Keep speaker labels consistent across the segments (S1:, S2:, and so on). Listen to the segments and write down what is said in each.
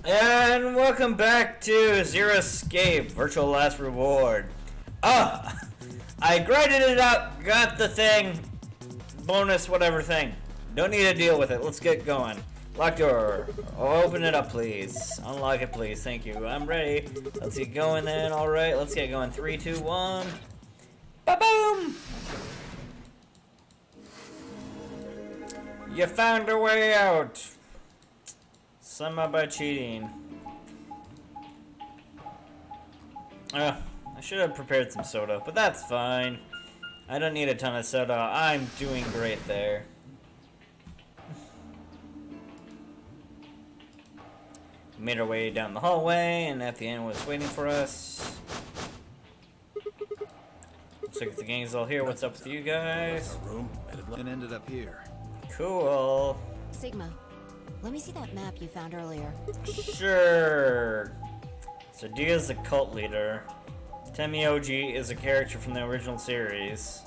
S1: And welcome back to Zero Escape, Virtual Last Reward. I grinded it out, got the thing, bonus whatever thing. Don't need to deal with it, let's get going. Lock door, open it up please. Unlock it please, thank you. I'm ready. Let's get going then, alright, let's get going. 3, 2, 1. Ba-boom! You found a way out. Somehow by cheating. I should have prepared some soda, but that's fine. I don't need a ton of soda. I'm doing great there. Made our way down the hallway, and at the end was waiting for us. Looks like the gang's all here. What's up with you guys?
S2: Room and ended up here.
S1: Cool.
S3: Sigma, let me see that map you found earlier.
S1: Sure. So Dia's a cult leader. Temioji is a character from the original series.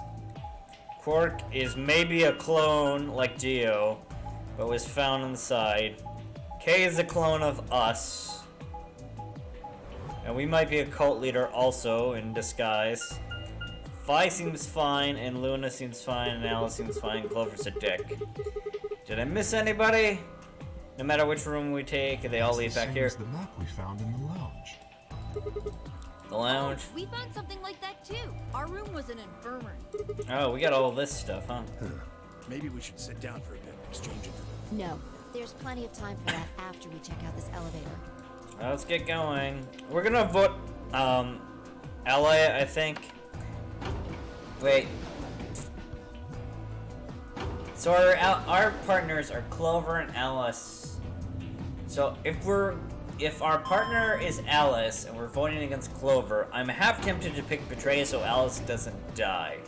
S1: Quark is maybe a clone like Dio, but was found inside. Kay is a clone of us. And we might be a cult leader also in disguise. Phi seems fine, and Luna seems fine, and Alice seems fine, Clover's a dick. Did I miss anybody? No matter which room we take, they all leave back here.
S4: The map we found in the lounge.
S1: The lounge?
S5: We found something like that too. Our room was an infirmary.
S1: Oh, we got all this stuff, huh?
S2: Maybe we should sit down for a bit, exchange it.
S3: No, there's plenty of time for that after we check out this elevator.
S1: Let's get going. We're gonna vote, Ally, I think. Wait. So our partners are Clover and Alice. So if our partner is Alice and we're voting against Clover, I'm half tempted to pick Betray so Alice doesn't die.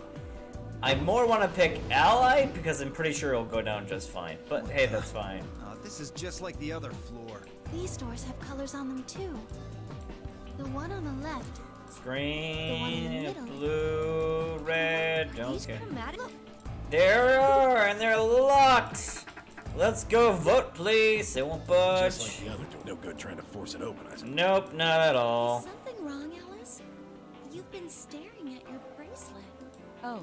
S1: I more want to pick Ally because I'm pretty sure it'll go down just fine. But hey, that's fine.
S2: This is just like the other floor.
S3: These doors have colors on them too. The one on the left.
S1: Green, blue, red.
S5: These
S1: Okay.
S5: chromatic. Look,
S1: There they are, and they're locked. Let's go vote, please. They won't budge.
S2: Just like the other two. No good trying to force it open, I suppose.
S1: Nope, not at all.
S3: Something wrong, Alice? You've been staring at your bracelet.
S6: Oh,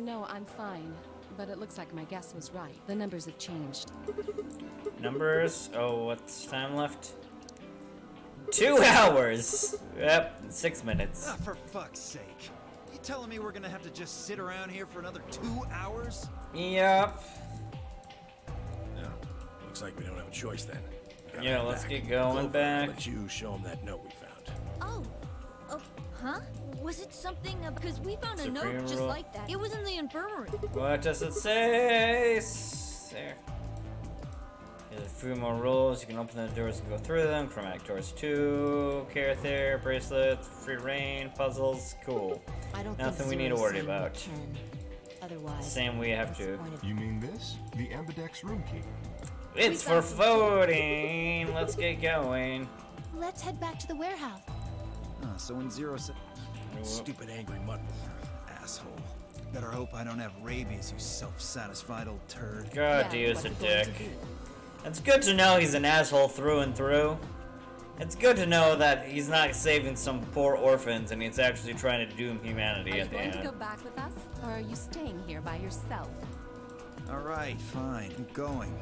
S6: no, I'm fine. But it looks like my guess was right. The numbers have changed.
S1: Numbers. Oh, what's time left? 2 hours. Yep, 6 minutes.
S2: For fuck's sake. You telling me we're gonna have to just sit around here for another 2 hours?
S1: Yep.
S2: No. Looks like we don't have a choice then.
S1: Yeah, let's get going back.
S2: Let you show them that note we found.
S5: oh, huh? Was it something? Because we found a
S1: Supreme
S5: note just
S1: rule.
S5: like that. It was in the infirmary.
S1: What does it say? There. There's a few more rules. You can open the doors and go through them. Chromatic doors 2. Carather, bracelets, free reign, puzzles. Cool.
S3: I don't
S1: Nothing
S3: think
S1: we need to
S3: Zero's
S1: worry
S3: saying we
S1: about.
S3: can. Otherwise,
S1: Same we have
S3: what's the
S1: to.
S3: point of-
S4: You mean this? The Ambidex room key.
S1: It's for voting. Let's get going.
S3: Let's head back to the warehouse.
S2: So when Zero said... Stupid angry mud asshole. Better hope I don't have rabies, you self-satisfied old turd.
S1: God,
S6: Yeah,
S1: Dio's
S6: what's
S1: a
S6: it going to
S1: dick.
S6: be?
S1: It's good to know he's an asshole through and through. It's good to know that he's not saving some poor orphans and he's actually trying to doom humanity
S6: Are you
S1: at the
S6: going to go
S1: end.
S6: back with us? Or are you staying here by yourself?
S2: Alright, fine. I'm going.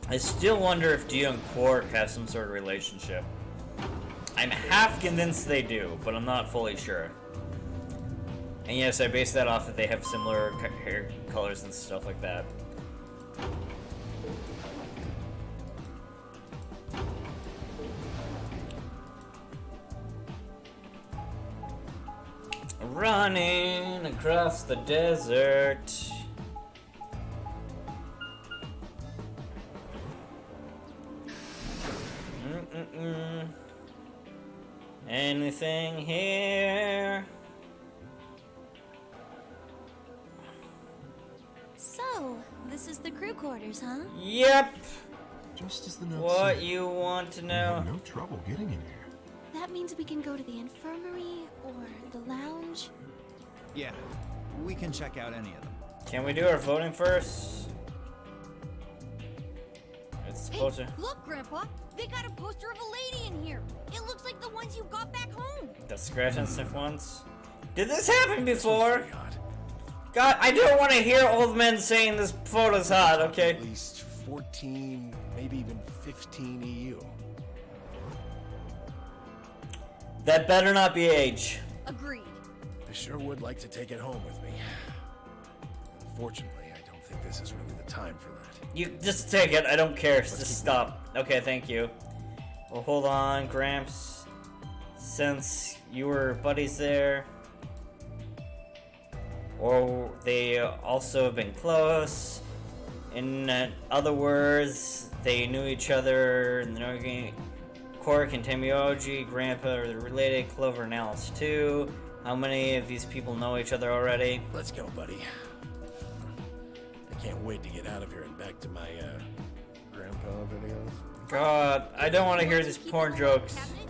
S1: I still wonder if Dio and Quark have some sort of relationship. I'm half convinced they do, but I'm not fully sure. And yes, I base that off that they have similar hair colors and stuff like that. Running across the desert. Anything here?
S3: So, this is the crew quarters, huh?
S1: Yep.
S4: Just as the note
S1: What
S4: said.
S1: you want to
S4: We
S1: know?
S4: had no trouble getting in here.
S3: That means we can go to the infirmary or the lounge.
S2: Yeah, we can check out any of them.
S1: Can we do our voting first? It's
S5: Hey,
S1: supposed to.
S5: look, Grandpa. They got a poster of a lady in here. It looks like the ones you got back home.
S1: The scratch and sniff ones. Did this happen before?
S7: Pretty hot.
S1: God, I don't want to hear old men saying this photo's hot. Okay.
S7: At least 14, maybe even 15 EU.
S1: That better not be age.
S5: Agreed.
S7: I sure would like to take it home with me. Unfortunately, I don't think this is really the time for that.
S1: You just take it. I don't care. Just stop. Okay, thank you. Well, hold on, Gramps. Since you were buddies there, or they also have been close. In other words, they knew each other. And Cork and Tamioji, Grandpa are related. Clover and Alice too. How many of these people know each other already?
S7: Let's go, buddy. I can't wait to get out of here and back to my, grandpa videos.
S1: God, I don't want to hear these
S5: Keep
S1: porn
S5: it in the
S1: jokes.
S5: cabinet.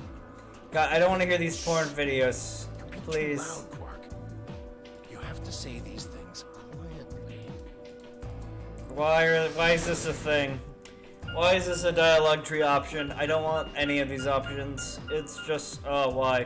S1: God, I don't want to hear these porn videos.
S7: You're too
S1: Please.
S7: loud, Quark. You have to say these things quietly.
S1: Why is this a thing? Why is this a dialogue tree option? I don't want any of these options. It's just, oh, why?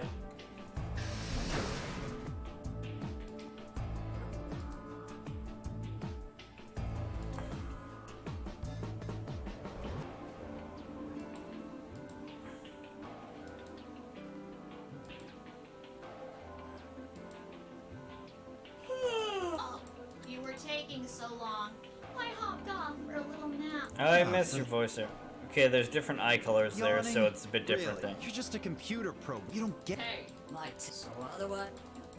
S3: Oh, you were taking so long. I hopped off for a little nap.
S1: I miss your voice there. Okay, there's different eye colors there, so
S2: Yawning?
S1: it's a bit different
S2: Really?
S1: thing.
S2: You're just a computer probe. You don't get.
S8: Hey, like, so other what?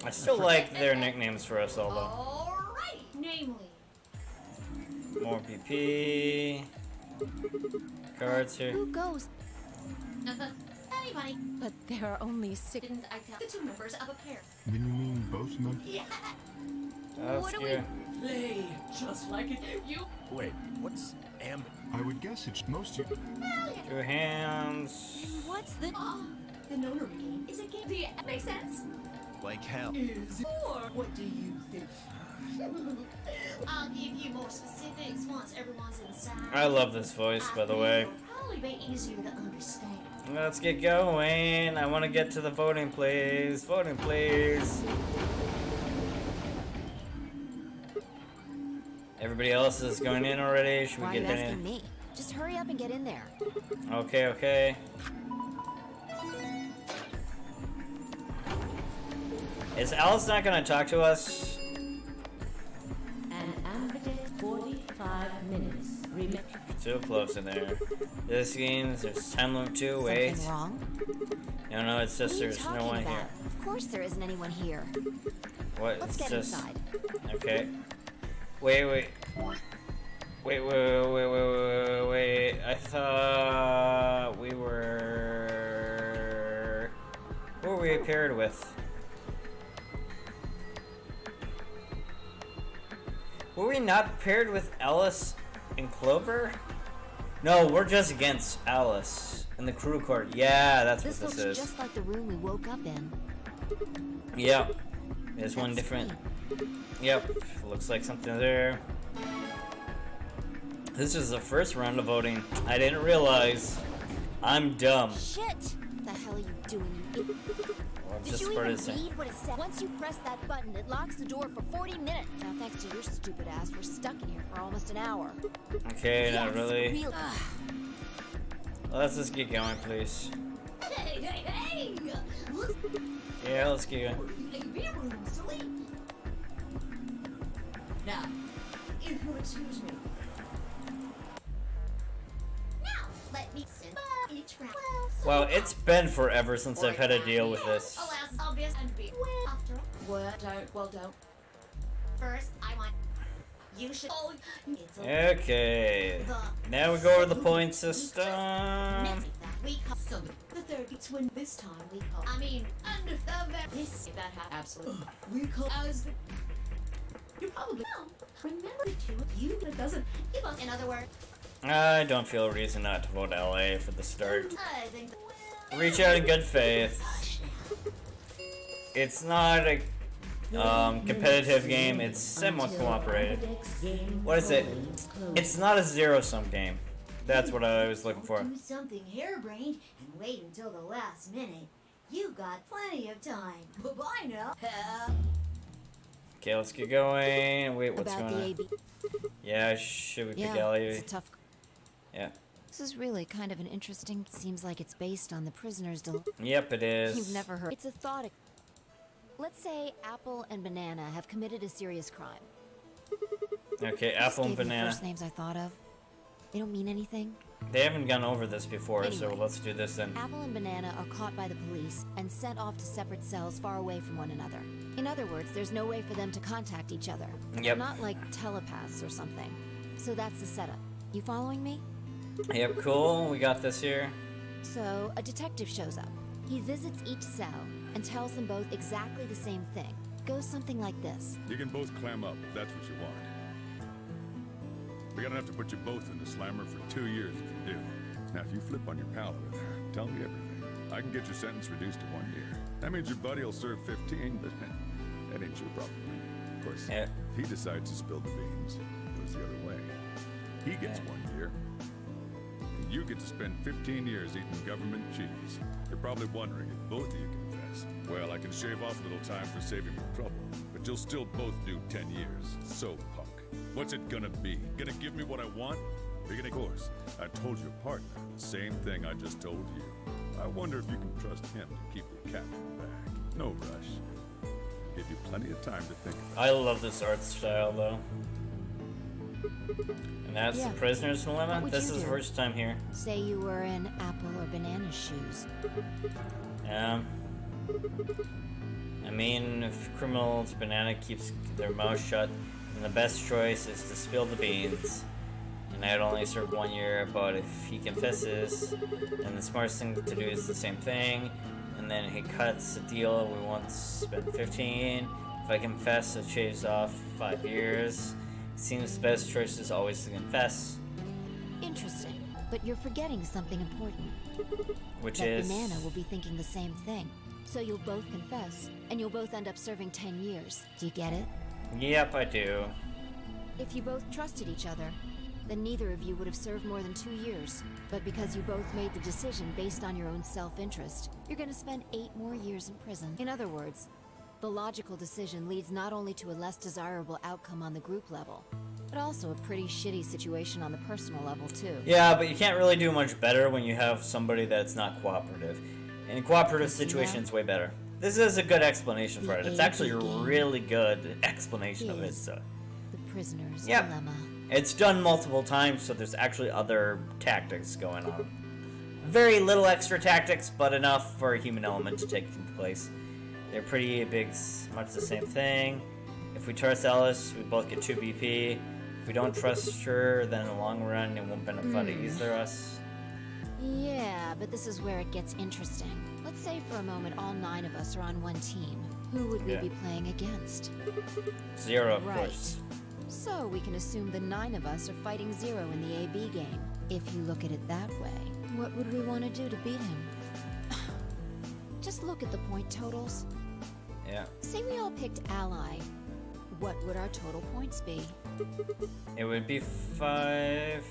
S1: I still like their nicknames for us all, though.
S3: Alright, namely.
S1: More PP. Cards here.
S3: Who goes? Anybody.
S6: But there are only 6.
S3: Didn't I tell the two members of a pair?
S4: Then you mean both men?
S3: Yeah.
S1: That's
S5: What do
S1: good.
S8: Play just like it. You.
S7: Wait, what's Amb?
S4: I would guess it's most of you.
S1: Two hands.
S5: What's the...
S3: Oh, the Nonary game is a game. That makes sense.
S2: Like hell.
S8: Is or what do you think?
S3: I'll give you more specifics once everyone's inside.
S1: I love this voice, by the way.
S3: It'll probably be easier to understand.
S1: Let's get going. I want to get to the voting, please. Voting, please. Everybody else is going in already. Should
S9: Why
S1: we
S9: are you
S1: get
S9: asking
S1: in?
S9: me? Just hurry up and get in there.
S1: Okay, okay. Is Alice not gonna talk to us?
S10: An ambidextrous 45 minutes. Remember.
S1: Too close in there. This game, there's time limit too. Wait.
S9: Something wrong?
S1: No, it's just
S9: What are you
S1: there's no
S9: talking
S1: one
S9: about?
S1: here.
S9: Of course there isn't anyone here.
S1: What?
S9: Let's
S1: It's
S9: get
S1: just.
S9: inside.
S1: Okay. Wait. I thought we were. Who were we paired with? Were we not paired with Alice and Clover? No, we're just against Alice and the crew court. Yeah, that's
S9: This
S1: what
S9: looks
S1: this is.
S9: just like the room we woke up in.
S1: Yep. There's one
S9: That's
S1: different.
S9: me.
S1: Yep. Looks like something there. This is the first round of voting. I didn't realize. I'm dumb.
S9: Shit! What the hell are you doing, you idiot?
S1: Well,
S9: Did
S1: just
S9: you
S1: for
S9: even
S1: this.
S9: read what it said? Once you press that button, it locks the door for 40 minutes. Now, thanks to your stupid ass, we're stuck in here for almost an hour.
S1: Okay, not
S9: Yes,
S1: really.
S9: real-
S1: Let's just get going, please.
S3: Hey! Look,
S1: Yeah, let's get going.
S3: a beer room, silly. Now, if you'll excuse me. Now, let me sit each round.
S1: Well, it's been forever since I've had to deal with this.
S3: Alas, obvious and be. After all,
S8: What? Don't.
S3: first, I want. You should. Oh, it's a
S1: Okay. Now we go over the point system.
S3: Next, that we call so the third between this time we call. I mean, under the this that happened.
S8: Absolutely.
S3: We call as the. You probably know. Remember the two of you, but it doesn't. You both. In other words,
S1: I don't feel a reason not to vote LA for the start.
S3: I think.
S1: Reach out in good faith. It's not a competitive game. It's somewhat cooperative. What is it? It's not a zero-sum game. That's what I was looking for.
S3: Do something harebrained and wait until the last minute. You got plenty of time. Bye-bye now.
S1: Okay, let's get going. Wait, what's
S9: About
S1: going
S9: the
S1: on?
S9: AB.
S1: Yeah, should we pick
S9: Yeah,
S1: Ellie?
S9: it's a tough.
S1: Yeah.
S9: This is really kind of an interesting. Seems like it's based on the prisoner's.
S1: Yep, it is.
S9: You've never heard. It's a thought. Let's say Apple and Banana have committed a serious crime.
S1: Okay,
S9: I just
S1: Apple and
S9: gave you the
S1: Banana.
S9: first names I thought of. They don't mean anything.
S1: They haven't gone over this before, so
S9: Anyway.
S1: let's do this then.
S9: Apple and Banana are caught by the police and sent off to separate cells far away from one another. In other words, there's no way for them to contact each other.
S1: Yep.
S9: They're not like telepaths or something. So that's the setup. You following me?
S1: Yep, cool. We got this here.
S9: So, a detective shows up. He visits each cell and tells them both exactly the same thing. Goes something like this.
S11: You can both clam up if that's what you want. We're gonna have to put you both in the slammer for 2 years if you do. Now, if you flip on your pal over there, tell me everything. I can get your sentence reduced to 1 year. That means your buddy will serve 15, but that ain't your problem. Of course,
S1: Yeah.
S11: if he decides to spill the beans, it goes the other way. He gets 1 year. And you get to spend 15 years eating government cheese. You're probably wondering if both of you confess. Well, I can shave off a little time for saving you trouble, but you'll still both do 10 years. So, punk, what's it gonna be? Gonna give me what I want? You're gonna, of course, I told your partner the same thing I just told you. I wonder if you can trust him to keep your cap in the bag. No rush. Give you plenty of time to think about
S1: I love this art style, though. And that's
S9: Yeah.
S1: the Prisoner's
S9: What
S1: Dilemma.
S9: would
S1: This
S9: you
S1: is the
S9: do?
S1: first time here.
S9: Say you were in Apple or Banana's shoes.
S1: I mean, if criminals Banana keeps their mouth shut, then the best choice is to spill the beans. And I'd only serve 1 year, but if he confesses, then the smartest thing to do is the same thing. And then he cuts the deal, we won't spend 15. If I confess, it shaves off 5 years. Seems the best choice is always to confess,
S9: Interesting. But you're forgetting something important.
S1: which
S9: That
S1: is...
S9: Banana will be thinking the same thing. So you'll both confess, and you'll both end up serving 10 years. Do you get it?
S1: Yep, I do.
S9: If you both trusted each other, then neither of you would have served more than 2 years. But because you both made the decision based on your own self-interest, you're gonna spend 8 more years in prison. In other words, the logical decision leads not only to a less desirable outcome on the group level, but also a pretty shitty situation on the personal level too.
S1: Yeah, but you can't really do much better when you have somebody that's not cooperative. In a cooperative
S9: See
S1: situation,
S9: that?
S1: it's way better. This is a good explanation for
S9: The
S1: it. It's actually a
S9: AD game
S1: really good explanation of it.
S9: is
S1: So
S9: The prisoner's
S1: Yep.
S9: dilemma.
S1: it's done multiple times, so there's actually other tactics going on. Very little extra tactics, but enough for a human element to take into place. They're pretty big, much the same thing. If we trust Alice, we both get 2 BP. If we don't trust her, then in the long run, it won't benefit either us.
S9: Yeah, but this is where it gets interesting. Let's say for a moment all 9 of us are on one team. Who would we
S1: Yeah.
S9: be playing against?
S1: 0, of
S9: Right.
S1: course.
S9: So we can assume the 9 of us are fighting 0 in the AB game. If you look at it that way, what would we want to do to beat him? Just look at the point totals.
S1: Yeah.
S9: Say we all picked Ally. What would our total points be?
S1: It would be 5.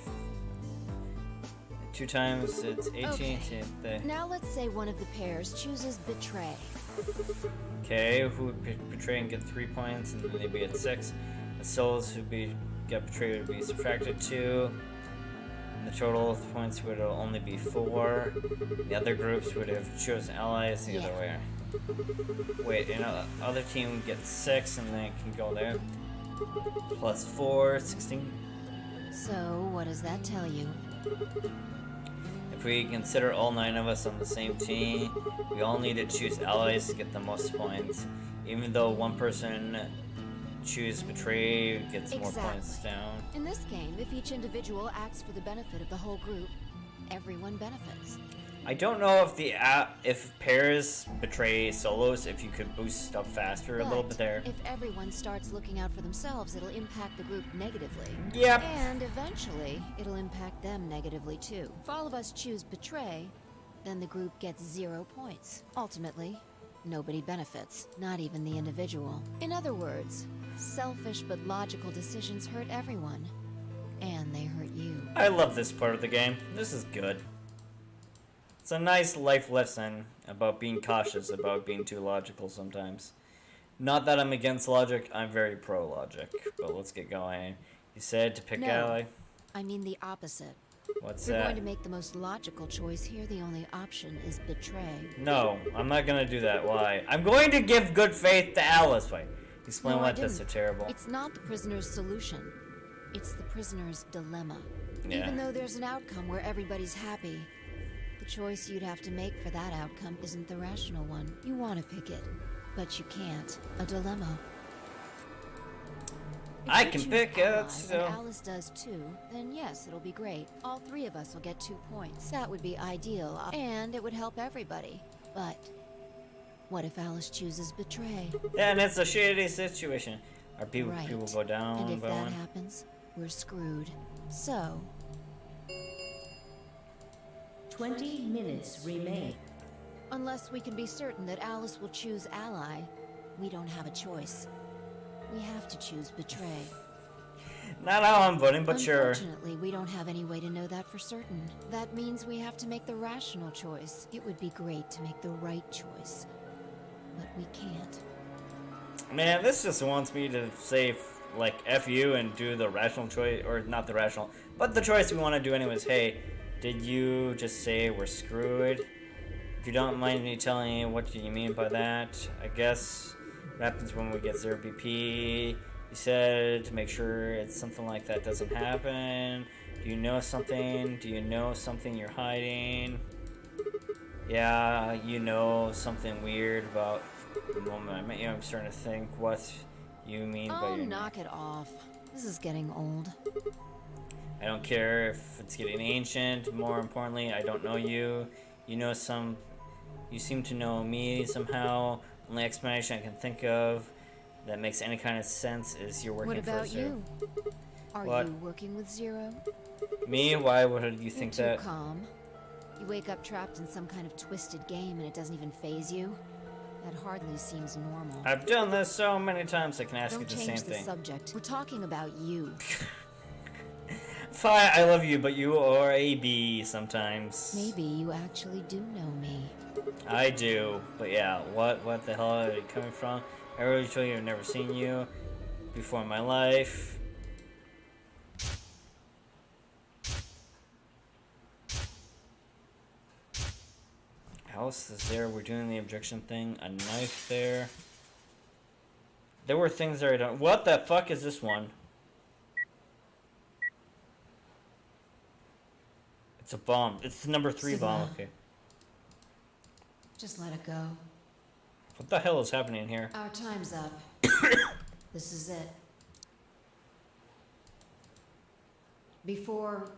S1: 2 times it's 18.
S9: Okay.
S1: Okay,
S9: Now let's say one of the pairs chooses Betray.
S1: who would betray and get 3 points, and then they'd be at 6. The souls who get betrayed would be subtracted 2. And the total of points would only be 4. The other groups would have chosen allies the other way. Wait, and the other team gets 6, and then it can go there. Plus 4, 16.
S9: So what does that tell you?
S1: If we consider all 9 of us on the same team, we all need to choose allies to get the most points. Even though one person choose betray gets more points down.
S9: In this game, if each individual acts for the benefit of the whole group, everyone benefits.
S1: I don't know if if pairs betray solos, if you could boost stuff faster a little bit there.
S9: If everyone starts looking out for themselves, it'll impact the group negatively.
S1: Yep.
S9: And eventually, it'll impact them negatively too. If all of us choose Betray, then the group gets 0 points. Ultimately, nobody benefits, not even the individual. In other words, selfish but logical decisions hurt everyone. and they hurt you.
S1: I love this part of the game. This is good. It's a nice life lesson about being cautious about being too logical sometimes. Not that I'm against logic, I'm very pro logic. But let's get going. You said to pick
S9: No.
S1: ally.
S9: I mean the opposite.
S1: What's
S9: If you're
S1: that?
S9: going to make the most logical choice here, the only option is betray.
S1: No, I'm not gonna do that. Why? I'm going to give good faith to Alice. Wait, explain
S9: No, I
S1: why that's so
S9: didn't.
S1: terrible.
S9: It's not the prisoner's solution. It's the prisoner's dilemma.
S1: Yeah.
S9: Even though there's an outcome where everybody's happy, the choice you'd have to make for that outcome isn't the rational one. You want to pick it, but you can't. A dilemma. If
S1: I
S9: you
S1: can
S9: choose
S1: pick
S9: ally,
S1: it, so-
S9: and Alice does too, then yes, it'll be great. All three of us will get 2 points. That would be ideal, and it would help everybody. But what if Alice chooses betray?
S1: Yeah, and it's a shitty situation. Our people
S9: Right.
S1: people go down
S9: And if
S1: by
S9: that
S1: one.
S9: happens, we're screwed. So,
S10: 20 minutes remain.
S9: unless we can be certain that Alice will choose ally, we don't have a choice. We have to choose betray.
S1: Not how I'm voting, but sure.
S9: Unfortunately, we don't have any way to know that for certain. That means we have to make the rational choice. It would be great to make the right choice, but we can't.
S1: Man, this just wants me to say, like, F you and do the rational choice, or not the rational, but the choice we want to do anyways. Hey, did you just say we're screwed? If you don't mind me telling you what do you mean by that, I guess what happens when we get 0 BP? You said to make sure it's something like that doesn't happen. Do you know something? Do you know something you're hiding? Yeah, you know something weird about the moment I met you. I'm starting to think what you mean by
S9: Oh,
S1: your
S9: knock it off. This is getting old.
S1: I don't care if it's getting ancient. More importantly, I don't know you. You seem to know me somehow. Only explanation I can think of that makes any kind of sense is you're working
S9: What
S1: for
S9: about
S1: Zero.
S9: you? Are
S1: What?
S9: you working with Zero?
S1: Me? Why would you think
S9: You're
S1: that?
S9: too calm. You wake up trapped in some kind of twisted game and it doesn't even faze you? That hardly seems normal.
S1: I've done this so many times I can ask
S9: Don't
S1: you the same
S9: change the
S1: thing.
S9: subject. We're talking about you.
S1: Fine, I love you, but you are a bee sometimes.
S9: Maybe you actually do know me.
S1: I do, but yeah, what the hell are you coming from? I already told you I've never seen you before in my life. Alice is there, we're doing the objection thing, a knife there. There were things there I don't. What the fuck is this one? It's a bomb. It's the number 3 bomb,
S9: Sigma.
S1: okay.
S9: Just let it go.
S1: What the hell is happening here?
S9: Our time's up. This is it. Before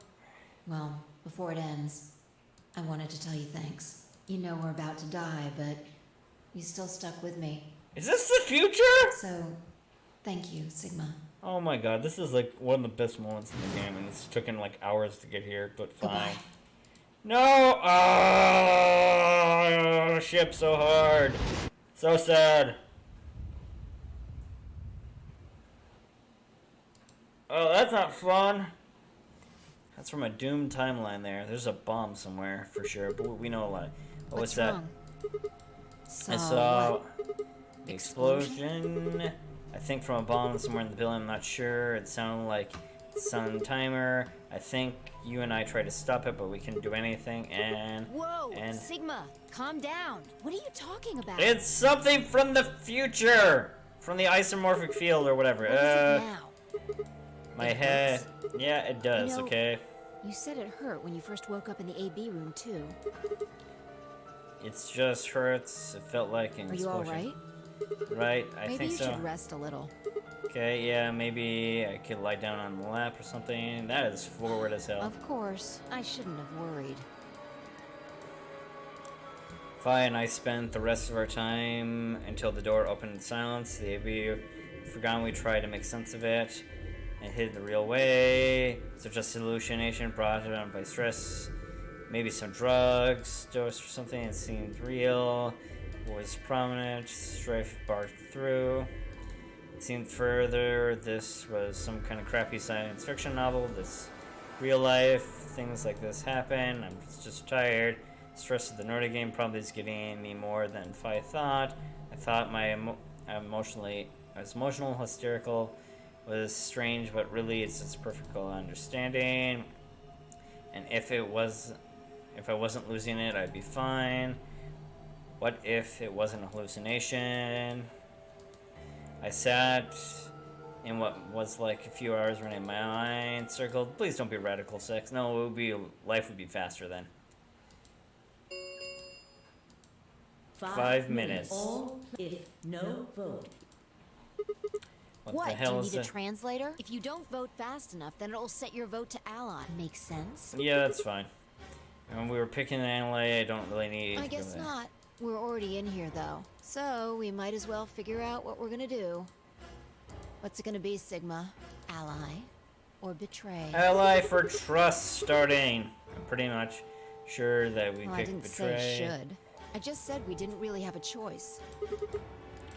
S9: it ends, I wanted to tell you thanks. You know we're about to die, but you still stuck with me.
S1: Is this the future?
S9: So, thank you, Sigma.
S1: Oh my god, this is like one of the best moments in the game, and it's taken like hours to get here, but fine.
S9: Goodbye.
S1: No! Oh, ship so hard. So sad. Oh, that's not fun. That's from a doomed timeline there. There's a bomb somewhere, for sure, but we know a lot. Oh, what's that?
S9: wrong?
S1: I saw the explosion. I think from a bomb somewhere in the building. I'm not sure. It sounded like sun timer. I think you and I tried to stop it, but we couldn't do anything. And
S9: Whoa, Sigma, calm down. What are you talking about?
S1: it's something from the future, from the isomorphic field or whatever.
S9: What is it now?
S1: My
S9: It
S1: head.
S9: hurts.
S1: Yeah, it does.
S9: You know,
S1: Okay.
S9: You said it hurt when you first woke up in the AB room too.
S1: It's just hurts. It felt like an
S9: Are you all
S1: explosion.
S9: right?
S1: Right. I
S9: Maybe
S1: think
S9: you
S1: so.
S9: should rest a little.
S1: Okay, yeah, maybe I could lie down on the lap or something. That is forward as hell.
S9: Of course, I shouldn't have worried.
S1: Fi and I spent the rest of our time until the door opened in silence. The AB forgot we tried to make sense of it and hid it the real way. So just hallucination brought on by stress. Maybe some drugs, dose or something. It seemed real. Was prominent. Strife barked through. Seemed further, this was some kind of crappy science fiction novel. This real life, things like this happen. I'm just tired. Stress of the Nordic game probably is getting me more than I thought. I thought my I was emotional, hysterical, was strange, but really it's just perfect understanding. And if I wasn't losing it, I'd be fine. What if it wasn't a hallucination? I sat in what was like a few hours running my mind circled. Please don't be radical sex. No, life would be faster then. 5 minutes.
S10: All if no vote.
S1: What the
S9: Do
S1: hell
S9: you
S1: is
S9: need a
S1: that?
S9: translator? If you don't vote fast enough, then it'll set your vote to ally. Makes sense?
S1: Yeah, that's fine. And we were picking an ally. I don't really need.
S9: I guess not. We're already in here, though. So, we might as well figure out what we're gonna do. What's it gonna be, Sigma? Ally? Or betray?
S1: Ally for trust starting. I'm pretty much sure that we
S9: Well, I
S1: picked
S9: didn't
S1: betray.
S9: say should. I just said we didn't really have a choice.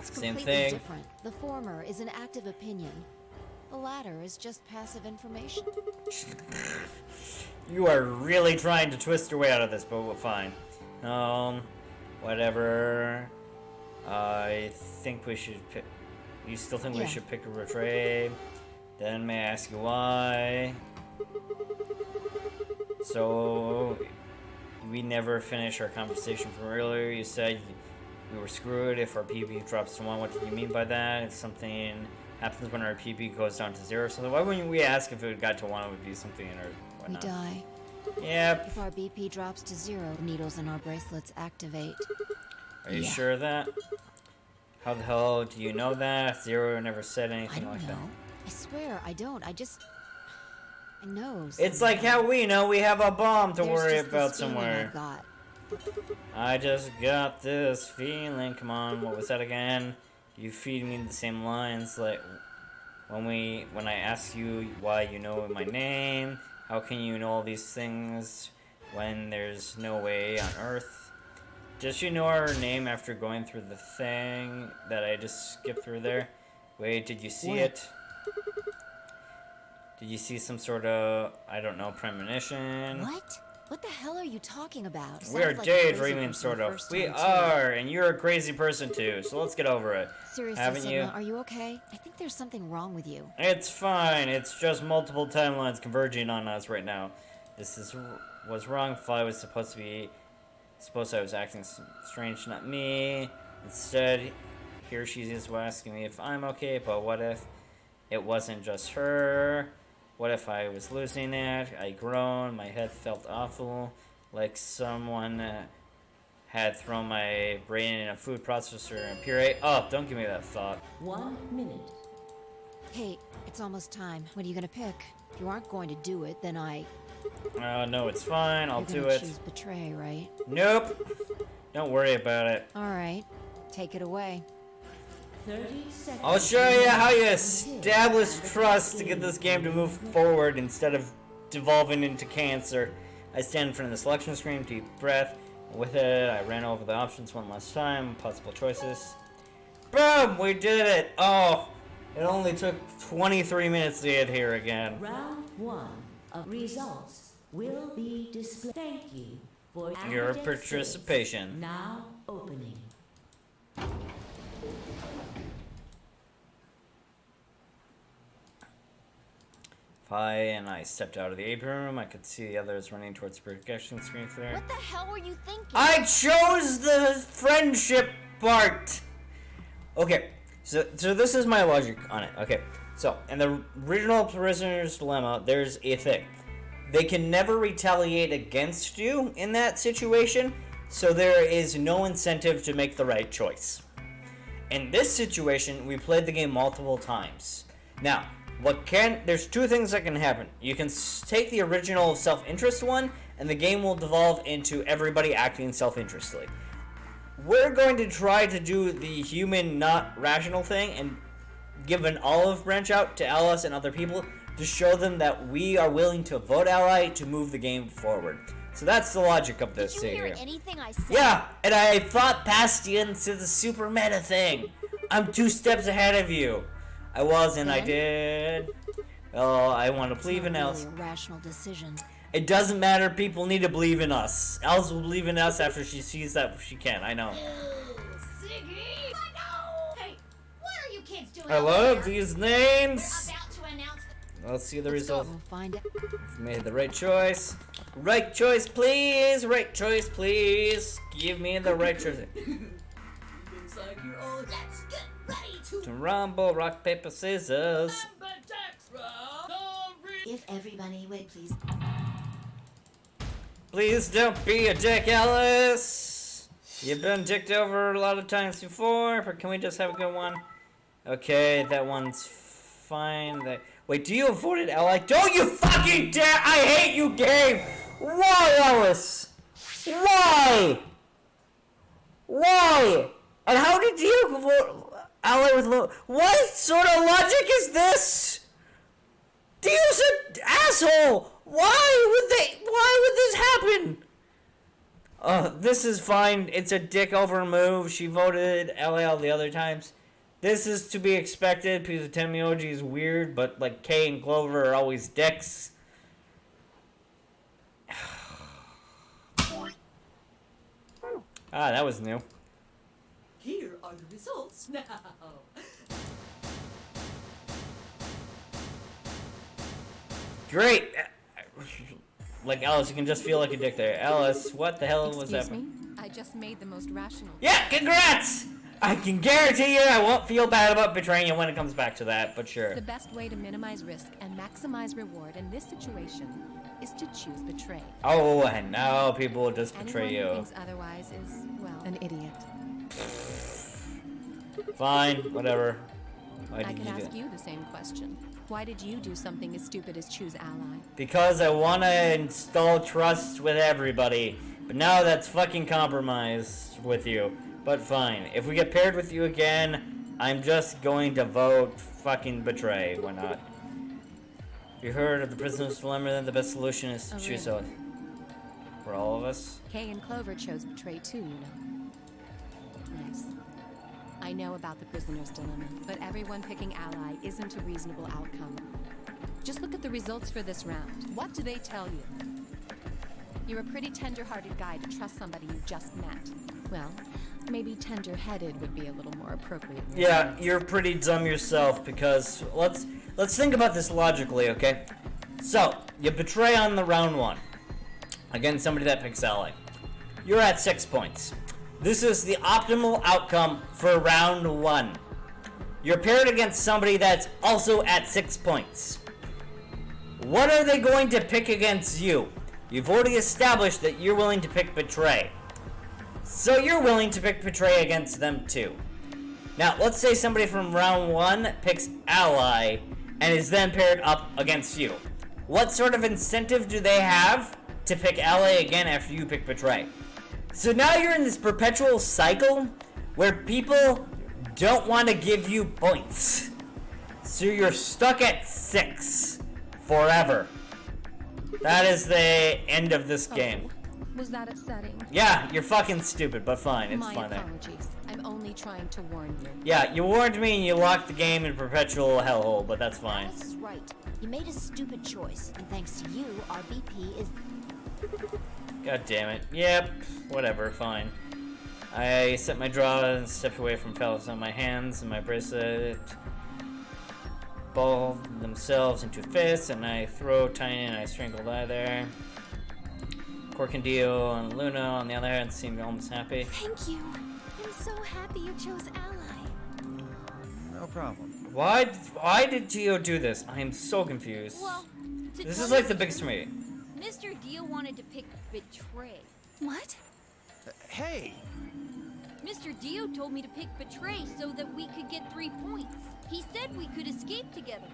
S9: It's
S1: Same
S9: completely
S1: thing.
S9: different. The former is an active opinion. The latter is just passive information.
S1: You are really trying to twist your way out of this, but fine. Whatever. I think we should pick. You still think we
S9: Yeah.
S1: should pick a betray? Then may I ask you why? So, we never finished our conversation from earlier. You said we were screwed if our PP drops to 1. What do you mean by that? If something happens when our PP goes down to 0. So why wouldn't we ask if it got to 1? It would be something or
S9: We
S1: whatnot.
S9: die.
S1: Yep.
S9: If our BP drops to 0, the needles in our bracelets activate.
S1: Are you
S9: Yeah.
S1: sure of that? How the hell do you know that? Zero never said
S9: I
S1: anything
S9: don't
S1: like
S9: know. I swear, I don't. I know.
S1: that. It's like how we know we have a bomb to
S9: There's
S1: worry
S9: just
S1: about
S9: this feeling
S1: somewhere.
S9: I've got.
S1: I just got this feeling. Come on, what was that again? You feed me the same lines like when I ask you why you know my name. How can you know all these things when there's no way on Earth? Does she know our name after going through the thing that I just skipped through there? Wait, did you see
S9: What?
S1: it? Did you see some sort of, I don't know, premonition?
S9: What? What the hell are you talking about?
S1: We are
S9: Sounds like a crazy
S1: daydreaming,
S9: person
S1: sort
S9: the
S1: of.
S9: first
S1: We
S9: time, too.
S1: are, and you're a crazy person too, so let's get over it.
S9: Seriously,
S1: Haven't
S9: Sigma,
S1: you?
S9: are you okay? I think there's something wrong with you.
S1: It's fine, it's just multiple timelines converging on us right now. Was wrong if I was supposed I was acting strange, not me. Instead, here she is asking me if I'm okay, but what if it wasn't just her? What if I was losing it? I groaned, my head felt awful, like someone had thrown my brain in a food processor and puree. Oh, don't give me that thought.
S10: 1 minute.
S9: Hey, it's almost time. What are you gonna pick? If you aren't going to do it, then
S1: No, it's fine, I'll
S9: you're
S1: do
S9: gonna
S1: it.
S9: choose betray, right?
S1: Nope. Don't worry about it.
S9: All right, take it away.
S10: 30 seconds.
S1: I'll show you how you establish trust to get this game to move forward instead of devolving into cancer. I stand in front of the selection screen, deep breath. With it, I ran over the options one last time, possible choices. Boom! We did it! Oh, it only took 23 minutes to get here again.
S10: Round 1 of results will be displayed. Thank you for
S1: Your
S10: Candidate
S1: participation.
S10: 6 now opening.
S1: And I stepped out of the apiary room. I could see the others running towards the projection screen there.
S9: What the hell were you thinking?
S1: I chose the friendship part. Okay, so this is my logic on it. Okay, so in the original Prisoner's Dilemma, there's a thing. They can never retaliate against you in that situation, so there is no incentive to make the right choice. In this situation, we played the game multiple times. Now, there's two things that can happen. You can take the original self-interest one, and the game will devolve into everybody acting self-interestedly. We're going to try to do the human, not rational thing, and give an olive branch out to Alice and other people to show them that we are willing to vote ally to move the game forward. So that's the logic of this
S9: Did you hear
S1: here.
S9: anything I said?
S1: Yeah, and I thought past you into the super meta thing. I'm 2 steps ahead of you. I wasn't. I
S9: Then?
S1: did. Oh, I want to
S9: It's
S1: believe in
S9: not
S1: Alice.
S9: really a rational decision.
S1: It doesn't matter. People need to believe in us. Alice will believe in us after she sees that she can. I know.
S3: Siggy! I know! Hey, what are you kids doing?
S1: I
S3: over
S1: love
S3: there?
S1: these
S3: We're
S1: names.
S3: about to announce
S1: Let's see the
S9: Let's go.
S1: results.
S9: We'll find out.
S1: Made the right choice. Right choice, please. Right choice, please. Give me the right choice.
S8: Looks like you're all
S3: Let's get ready to
S1: To rumble, rock, paper, scissors.
S3: If everybody would please.
S1: Please don't be a dick, Alice. You've been dicked over a lot of times before, but can we just have a good one? Okay, that one's fine. Wait, do you have voted ally? Don't you fucking dare! I hate you, game! Why, Alice? Why? Why? And how did you vote ally with low? What sort of logic is this? Dio's an asshole! Why would this happen? This is fine. It's a dick over move. She voted LA all the other times. This is to be expected because Temioji is weird, but like Kay and Clover are always dicks. That was new.
S8: Here are the results now.
S1: Great! Like, Alice, you can just feel like a dick there. Alice, what the hell was that?
S6: Excuse me? I just made the most rational.
S1: Yeah, congrats! I can guarantee you I won't feel bad about betraying you when it comes back to that, but sure.
S6: The best way to minimize risk and maximize reward in this situation is to choose betray.
S1: Oh, and now people will just betray
S6: Anyone who
S1: you.
S6: thinks otherwise is, well, an idiot.
S1: Fine, whatever. Why
S6: I
S1: did
S6: can
S1: you do
S6: ask you the same question. Why did you do something as stupid as choose ally?
S1: Because I want to install trust with everybody. But now that's fucking compromised with you. But fine. If we get paired with you again, I'm just going to vote fucking betray. Why not? You heard of the prisoner's dilemma, then the best solution is to
S6: Oh,
S1: choose
S6: really?
S1: for all of us.
S6: Kay and Clover chose betray too, you know. Yes. I know about the prisoner's dilemma, but everyone picking ally isn't a reasonable outcome. Just look at the results for this round. What do they tell you? You're a pretty tender-hearted guy to trust somebody you just met. Well, maybe tender-headed would be a little more appropriate. in this
S1: Yeah,
S6: case.
S1: you're pretty dumb yourself because let's think about this logically, okay? So, you betray on the round one against somebody that picks ally. You're at 6 points. This is the optimal outcome for round one. You're paired against somebody that's also at 6 points. What are they going to pick against you? You've already established that you're willing to pick betray. So you're willing to pick betray against them too. Now, let's say somebody from round one picks ally and is then paired up against you. What sort of incentive do they have to pick ally again after you pick betray? So now you're in this perpetual cycle where people don't want to give you points. So you're stuck at 6 forever. That is the end of this game.
S6: Was that upsetting?
S1: Yeah, you're fucking stupid, but fine. It's
S6: My
S1: fine there.
S6: apologies. I'm only trying to warn you.
S1: Yeah, you warned me and you locked the game in perpetual hellhole, but that's fine.
S9: Alice is right. You made a stupid choice, and thanks to you, our BP is.
S1: God damn it. Yep, whatever, fine. I set my draw and step away from fellows on my hands and my bracelet ball themselves into fists, and I throw Tiny and I strangle either. Cork and Dio and Luna on the other hand seem almost happy.
S5: Thank you. I'm so happy you chose ally.
S2: No problem.
S1: Why did Dio do this? I am so confused.
S5: Well, to
S1: This
S5: tell
S1: is
S5: you
S1: like the
S5: the
S1: biggest for me.
S5: Mr. Dio wanted to pick betray. What?
S2: Hey!
S5: Mr. Dio told me to pick betray so that we could get 3 points. He said we could escape together.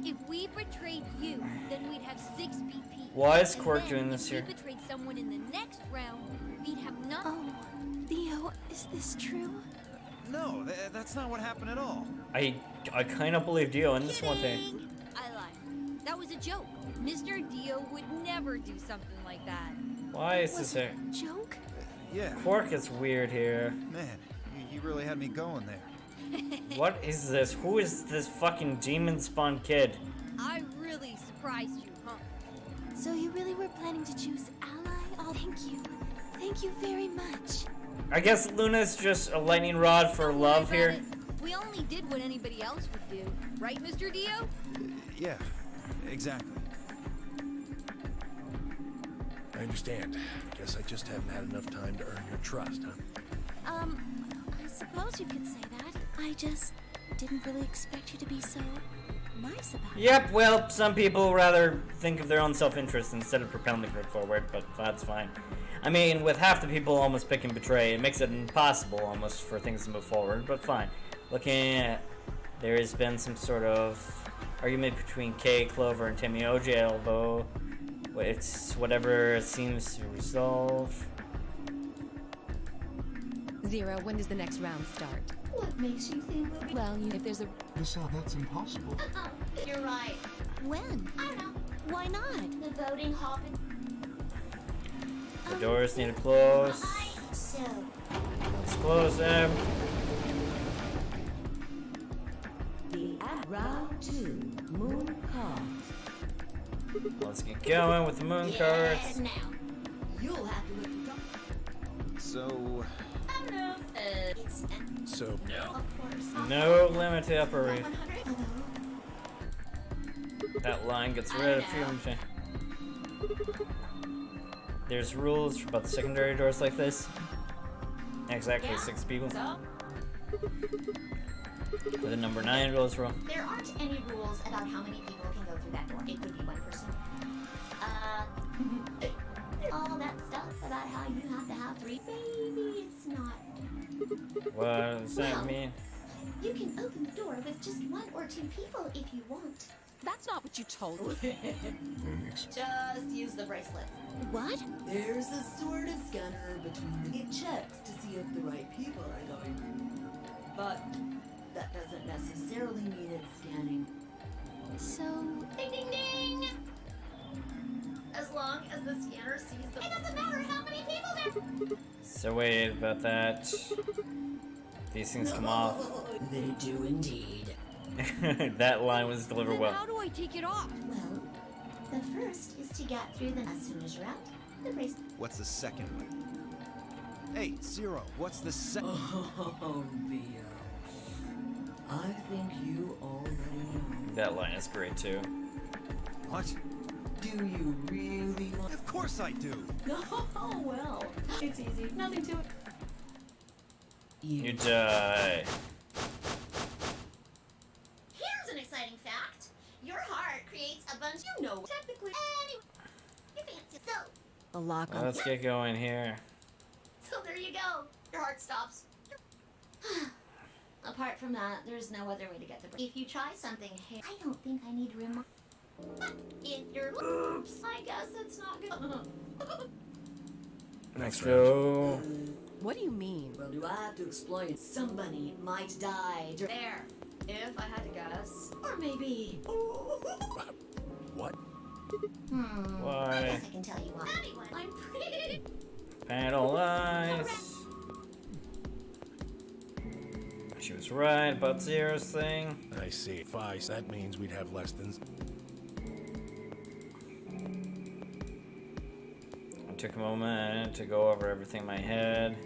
S5: If we betrayed you, then we'd have 6 BP.
S1: Why is
S5: And
S1: Cork
S5: then
S1: doing this
S5: if
S1: here?
S5: we betrayed someone in the next round, we'd have nothing. Oh, Dio, is this true?
S2: No, that's not what happened at all.
S1: I kind of believe Dio in this one thing.
S5: Kidding. I lied. That was a joke. Mr. Dio would never do something like that.
S1: Why is this here?
S5: Joke?
S2: Yeah.
S1: Cork is weird here.
S2: Man, you really had me going there.
S1: What is this? Who is this fucking demon spawn kid?
S5: I really surprised you, huh?
S9: So you really were planning to choose Ally? Oh, thank you. Thank you very much.
S1: I guess Luna's just a lightning rod for
S5: Don't
S1: love
S5: worry about
S1: here.
S5: it. We only did what anybody else would do. Right, Mr. Dio?
S2: Yeah, exactly.
S7: I understand. Guess I just haven't had enough time to earn your trust, huh?
S9: I suppose you could say that. I just didn't really expect you to be so nice about it.
S1: Yep, well, some people rather think of their own self-interest instead of propelling the group forward, but that's fine. I mean, with half the people almost picking Betray, it makes it impossible almost for things to move forward, but fine. Looking at, there has been some sort of argument between Kay, Clover, and Timmy OJ, although it's whatever seems to resolve.
S6: Zero, when does the next round start?
S3: What makes you think we'll be?
S6: Well, if there's a...
S4: That's impossible.
S3: You're right.
S9: When?
S3: I don't know.
S9: Why not?
S3: The voting hopping.
S1: The doors need to close.
S3: So,
S1: Let's close them.
S10: Round 2, Moon Cards.
S1: Let's get going with the moon cards.
S3: now. You'll have to look it up.
S2: So,
S3: I don't know. It's
S7: So,
S3: of course.
S1: No limit to upper rate.
S3: 100.
S1: That line gets rid of few. There's rules about the secondary doors like this. Exactly 6 people.
S3: So,
S1: For the number 9 rules rule.
S3: there aren't any rules about how many people can go through that door. It could be one person. All that stuff about how you have to have 3. Maybe it's not.
S1: What does that mean?
S3: You can open the door with just 1 or 2 people if you want.
S6: That's not what you told me.
S4: Then
S3: Just use the bracelet.
S9: What?
S8: There's a sort of scanner between the... It checks to see if the right people are going through. But that doesn't necessarily mean it's scanning.
S9: So,
S3: Ding ding ding! As long as the scanner sees the... It doesn't matter how many people there...
S1: So wait about that. These things come off.
S8: They do indeed.
S1: That line was delivered
S5: Then
S1: well.
S5: how do I take it off?
S3: Well, the first is to get through them as soon as you're out. The bracelet.
S2: what's the second one? Hey, Zero, what's the second?
S8: Oh, Theo. I think you already know.
S1: That line is great too.
S2: What?
S8: Do you really want...
S2: Of course I do.
S8: Oh, well. It's easy. Nothing to it.
S1: You die.
S3: Here's an exciting fact. Your heart creates a bunch... You know, technically... Anyway, you fancy. So,
S9: a lock
S1: Well,
S9: on.
S1: let's get going here.
S3: so there you go. Your heart stops. Apart from that, there's no other way to get the bracelet. If you try something, hey, I don't think I need to remind... But if you're... Oops, I guess it's not good.
S1: Let's go.
S6: What do you mean?
S8: Well, do I have to explain? Somebody might die.
S3: There. If I had to guess. Or maybe...
S7: what?
S3: I
S1: Why?
S3: guess I can tell you why. Anyway, I'm pretty...
S1: Panel eyes. She was right about Zero's thing.
S7: I see. Vice, that means we'd have less than...
S1: I took a moment to go over everything in my head.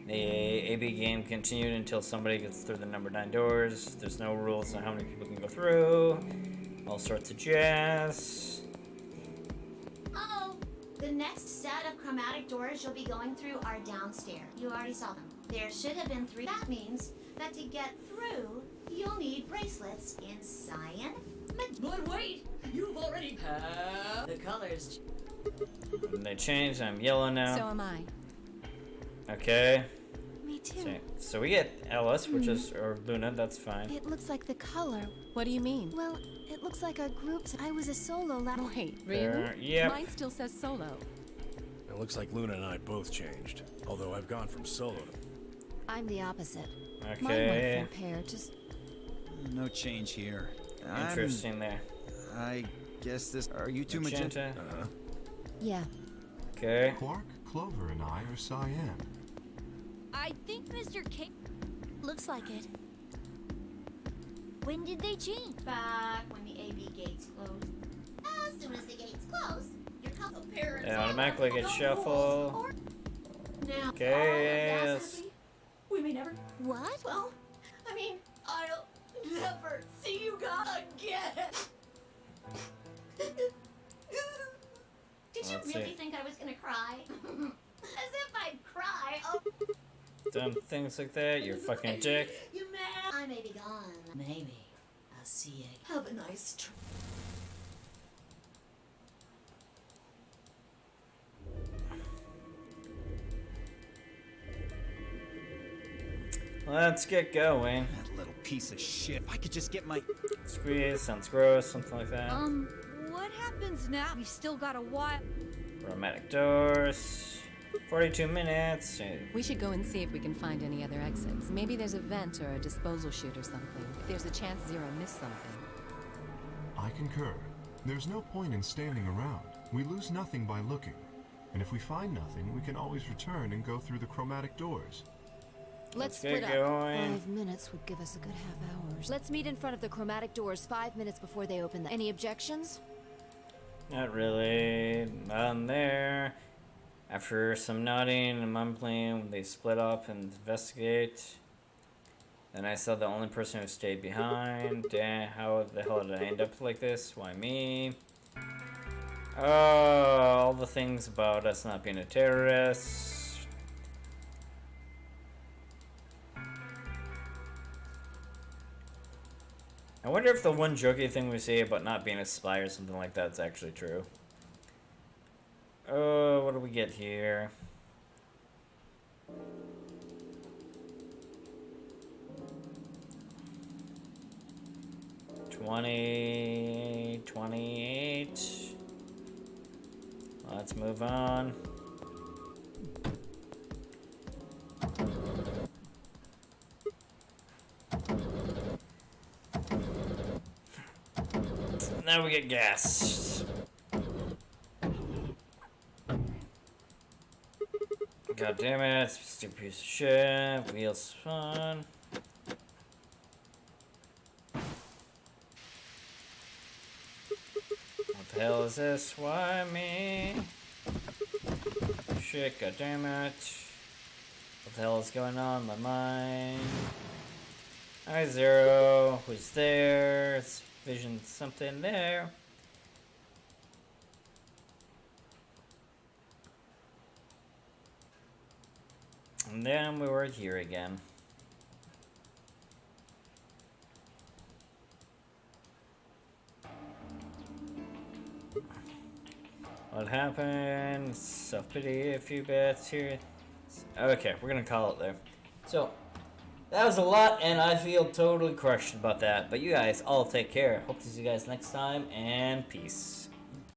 S1: The AB game continued until somebody gets through the number 9 doors. There's no rules on how many people can go through. All sorts of jazz.
S3: Oh, the next set of chromatic doors you'll be going through are downstairs. You already saw them. There should have been 3. That means that to get through, you'll need bracelets in cyan.
S8: But wait! You've already passed the colors.
S1: And they changed. I'm yellow now.
S6: So am I.
S1: Okay.
S9: Me too.
S1: So we get Alice, which is, or Luna, that's fine.
S9: It looks like the color.
S6: What do you mean?
S9: Well, it looks like a group. I was a solo last.
S6: Wait, really?
S1: Yep.
S6: Mine still says solo.
S7: It looks like Luna and I both changed. Although I've gone from solo to...
S9: I'm the opposite. Mine went
S1: Okay.
S9: from pair to...
S2: No change here.
S1: Interesting there.
S2: I guess this... Are you two magenta?
S1: Magenta.
S9: Yeah.
S1: Okay.
S4: Quark, Clover, and I are cyan.
S5: I think Mr. K...
S9: Looks like it.
S5: When did they change?
S3: Back when the AB gates closed. As soon as the gates close, your couple parents
S1: They automatically get shuffled.
S3: Now,
S1: Okay,
S3: yes,
S1: yes.
S3: Happy. We may never.
S5: What?
S3: Well, I mean, I'll never see you guys again. Did you
S1: Let's
S3: really
S1: see.
S3: think I was gonna cry? As if I'd cry. Oh,
S1: Dumb things like that, you're fucking dick.
S3: you mad? I may be gone.
S8: Maybe. I'll see you. Have a nice trip.
S1: Let's get going.
S2: That little piece of shit. If I could just get my...
S1: Squeeze, sounds gross, something like that.
S5: What happens now? We've still got a while.
S1: Automatic doors. 42 minutes.
S6: We should go and see if we can find any other exits. Maybe there's a vent or a disposal chute or something. If there's a chance Zero missed something.
S4: I concur. There's no point in standing around. We lose nothing by looking. And if we find nothing, we can always return and go through the chromatic doors.
S9: Let's
S1: get
S9: split up.
S1: going.
S9: 5 minutes would give us a good half hour. Let's meet in front of the chromatic doors 5 minutes before they open. Any objections?
S1: Not really. Not there. After some nodding and mumbling, they split up and investigate. Then I saw the only person who stayed behind. Damn, how the hell did I end up like this? Why me? Oh, all the things about us not being a terrorist. I wonder if the one jokey thing we say about not being a spy or something like that is actually true. Oh, what do we get here? $28. Let's move on. Now we get gas. God damn it, stupid piece of shit. Wheels spun. What the hell is this? Why me? Shit, god damn it. What the hell is going on in my mind? Hi, Zero. Who's there? It's Vision something there. And then we were here again. What happened? Self-pity a few bits here. Okay, we're gonna call it there. So, that was a lot, and I feel totally crushed about that. But you guys all take care. Hope to see you guys next time, and peace.